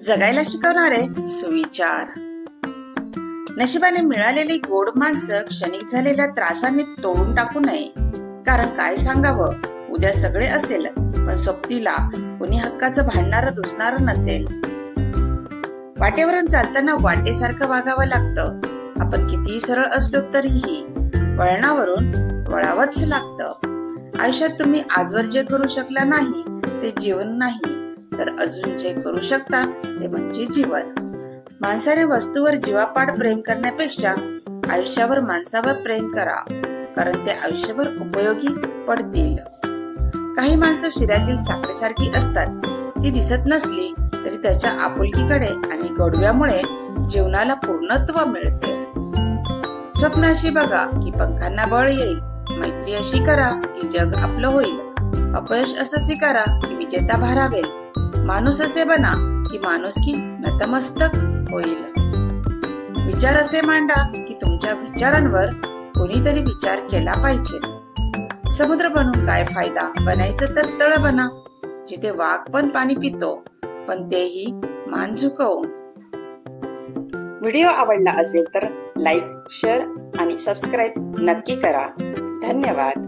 जगायला शिकवणारे सुविचार। नशिबाने मिळालेली गोड माणसं क्षणिक झालेल्या त्रासांनी तोडून टाकू नये, कारण काय सांगावं, उद्या सगळे असेल पण सोबतीला कोणी हक्काचं भांडणारं रुसणारं नसेल। वाटेवरून चालताना वाटेसारखं वागावं लागतं। आपण कितीही सरळ असलो तरीही वळणावरून वळावंच लागतं। आयुष्यात तुम्ही आजवर जे करू शकला नाही ते जीवन नाही, तर अजून जे करू शकता ते म्हणजे जीवन। माणसाने वस्तूवर जीवापाड प्रेम करण्यापेक्षा आयुष्यावर माणसावर प्रेम करा, कारण ते आयुष्यभर उपयोगी पडतील। काही माणसं शिऱ्यातील साखरेसारखी असतात, ती दिसत नसली तरी त्याच्या आपुलकीकडे आणि गोडव्यामुळे जीवनाला पूर्णत्व मिळते। स्वप्न अशी बघा की पंखांना बळ येईल, मैत्री अशी करा की जग आपलं होईल, अपयश असं स्वीकारा की विजेता भारावेल, माणूस असे बना की माणुसकी नतमस्तक होईल। विचार असे मांडा की तुमच्या विचारांवर कोणीतरी विचार केला पाहिजे। समुद्र बनून काय फायदा, बनायचं तर तळ बना, जिथे वाघ पण पाणी पितो, पण तेही मान झुकवून। व्हिडिओ आवडला असेल तर लाईक, शेअर आणि सबस्क्राईब नक्की करा। धन्यवाद।